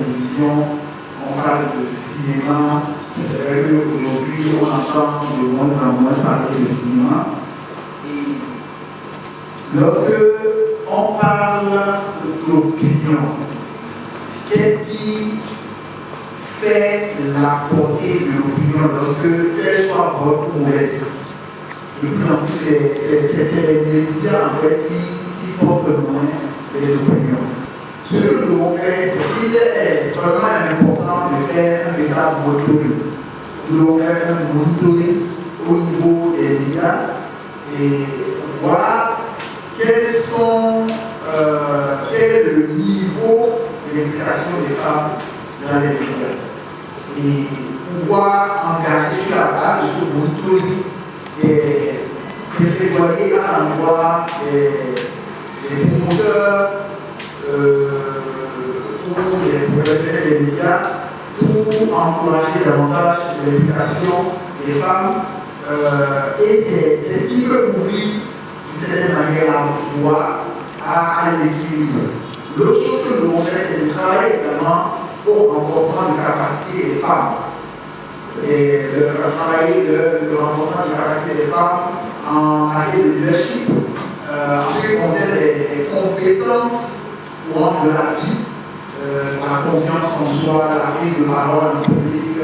télévision, on parle de cinéma. C'est vrai qu'aujourd'hui, on entend de moins en moins parler de cinéma. Et lorsque on parle d'opinion, qu'est-ce qui fait la portée de l'opinion lorsque qu'elle soit bonne ou mauvaise? De plus en plus, c'est les médias en fait qui portent moins les opinions. Ce que nous devons faire, c'est qu'il est extrêmement important de faire un véritable monitoring. Nous devons faire un monitoring au niveau des médias et voir quel est le niveau de l'implication des femmes dans les médias. Et pouvoir engager sur la base de ce monitoring des plaidoyers à l'endroit des promoteurs ou des professionnels des médias pour encourager davantage l'implication des femmes. Et c'est ce qui peut ouvrir d'une certaine manière la voie à l'équilibre. L'autre chose que nous devons faire, c'est de travailler également au renforcement de capacité des femmes. Et de travailler le renforcement de la capacité des femmes en matière de leadership, en ce qui concerne les compétences courant de la vie, la confiance en soi, la prise de parole en public,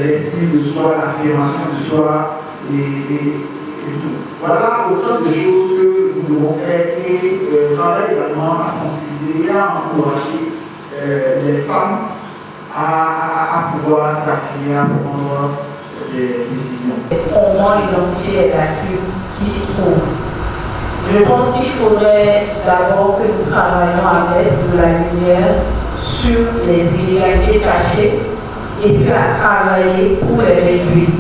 l'estime de soi, l'affirmation de soi et tout. Voilà autant de choses que nous devons faire et travailler également à sensibiliser et à encourager les femmes à pouvoir s'affirmer, à prendre des décisions. Comment identifier les lacunes qui s'y trouvent? Je pense qu'il faudrait d'abord que nous travaillions à mettre de la lumière sur les inégalités cachées et puis à travailler pour les réduire.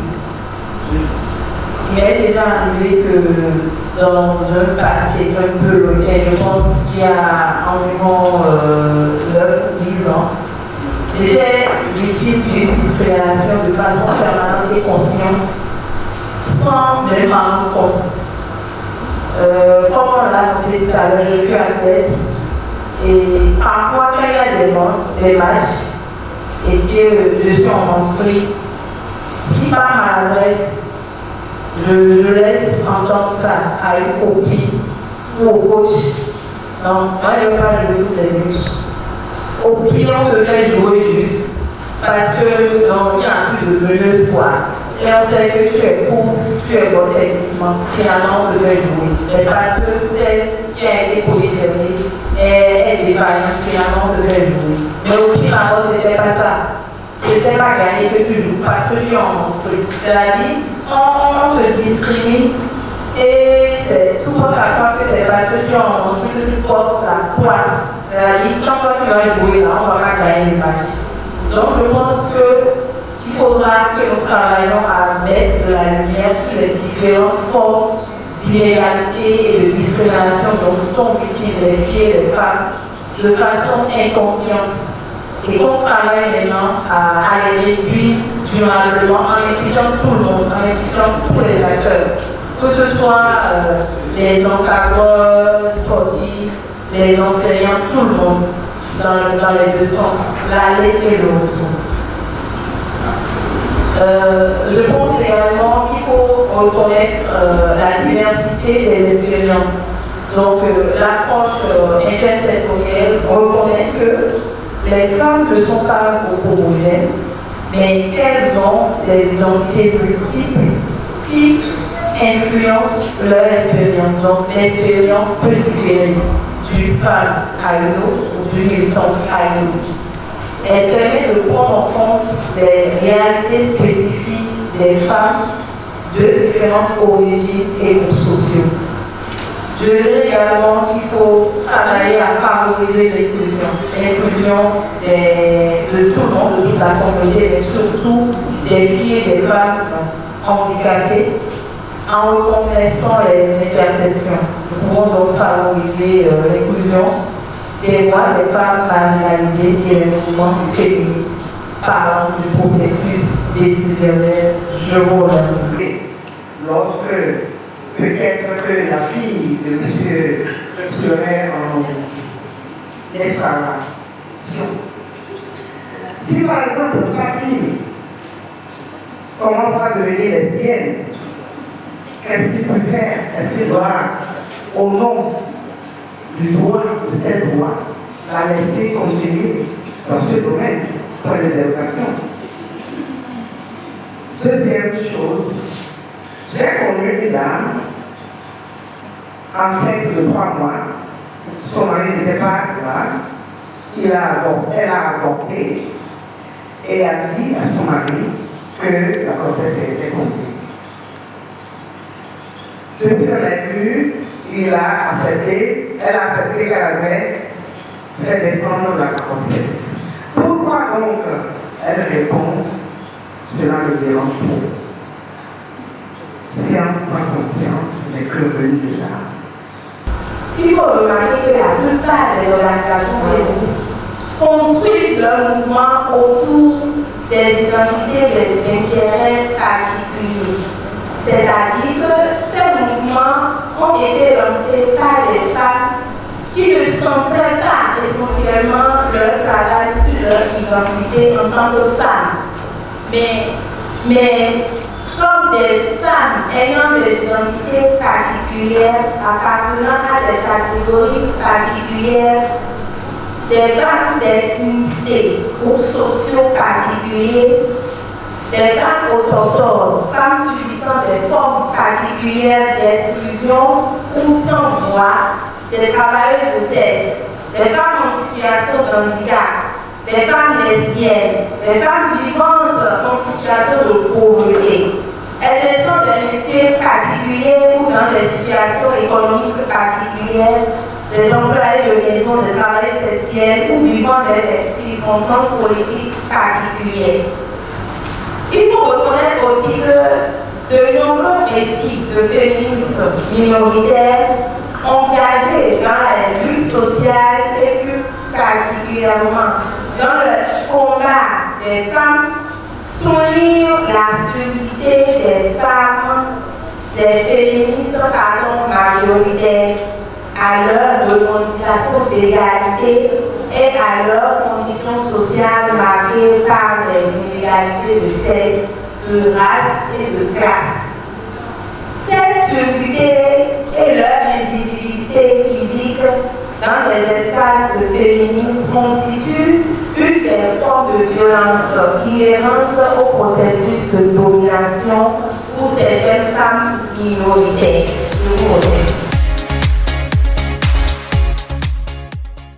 Il est déjà arrivé que dans un passé un peu lointain, je pense qu'il y a environ 9-10 ans, j'étais victime d'une discrimination de façon permanente et consciente, sans me rendre compte. Comme on l'a dit tout à l'heure, je suis adresse et parfois quand il y a des matchs et que je suis en menstruée, si par maladresse, je laisse entendre ça à une copine ou au coach. Non, moi je ne veux pas jouer toutes les muscles. Au pire, on peut faire jouer juste parce que non, il n'y a plus de meneux soir. Et on sait que tu es courte, tu es bonne techniquement, finalement on peut faire jouer. Mais parce que celle qui a été positionnée est défaillante, finalement on peut faire jouer. Mais au pire, alors ce n'était pas ça. C'était pas gagné que tu joues parce que tu es en menstrué. C'est-à-dire, on te discrimine et c'est tout le monde à croire que c'est parce que tu es en menstrué que tu portes la poisse. C'est-à-dire, quand toi tu vas jouer là, on ne va pas gagner le match. Donc je pense qu'il faudra que nous travaillions à mettre de la lumière sur les différentes formes d'inégalité et de discrimination dont sont victimes les filles et les femmes de façon inconsciente. Et qu'on travaille maintenant à les réduire durablement en impliquant tout le monde, en impliquant tous les acteurs, que ce soit les encadreurs sportifs, les enseignants, tout le monde, dans les deux sens, l'aller et le retour. Je pense également qu'il faut reconnaître la diversité des expériences. Donc l'approche intersectorielle reconnaît que les femmes ne sont pas homogènes, mais qu'elles ont des identités multiples qui influencent leur expérience. Donc l'expérience peut différer d'une femme à une autre ou d'une militante à une autre. Elle permet de prendre en compte les réalités spécifiques des femmes de différentes origines et groupes sociaux. Je dirais également qu'il faut travailler à favoriser l'inclusion de tout le monde, de toute la communauté, mais surtout des filles et des femmes handicapées, en reconnaissant les intersections. Nous pouvons donc favoriser l'inclusion des droits des femmes marginalisées et les mouvements féministes, parlant du processus décisionnel. Je vous remercie. Lorsque peut-être que la fille de M. Fleuret en esclavation Si par exemple sa fille commence à devenir lesbienne, qu'est-ce qu'il peut faire? Est-ce qu'il doit, au nom du droit, de ces droits, la laisser continuer dans ce domaine pour les éducations? Deuxième chose, j'ai connu une dame enceinte de 3 mois, son mari n'était pas là, elle a avorté et a dit à son mari que la grossesse était compliquée. Depuis le début, elle a accepté qu'elle avait fait descendre la grossesse. Pourquoi donc elle répond cela me dérange trop? Science sans conscience n'est que venue de là. Il faut remarquer que la plupart des organisations féministes construisent leur mouvement autour des identités des intérêts particuliers. C'est-à-dire que ces mouvements ont été lancés par des femmes qui ne centraient pas essentiellement leur travail sur leur identité en tant que femmes, mais comme des femmes ayant des identités particulières, appartenant à des catégories particulières, des femmes d'ethnicité ou sociaux particuliers, des femmes autochtones, femmes subissant des formes particulières d'exclusion ou sans voix, des travailleuses de sexe, des femmes en situation de handicap, des femmes lesbiennes, des femmes vivantes en situation de pauvreté. Elles descendent des métiers particuliers ou dans des situations économiques particulières, des employés de maison, des travailleurs sexuels ou vivant dans des circonstances politiques particulières. Il faut reconnaître aussi que de nombreux récits de féminisme minoritaires engagés dans la lutte sociale et plus particulièrement dans le combat des femmes soulignent la solidité des femmes, des féministes majoritaires à leur revendication d'égalité et à leurs conditions sociales marquées par des inégalités de sexe, de race et de classe. Cette solidité et leur invisibilité physique dans les espaces de féminisme constituent une des formes de violence inhérentes au processus de domination pour certaines femmes minoritaires. Je vous remercie.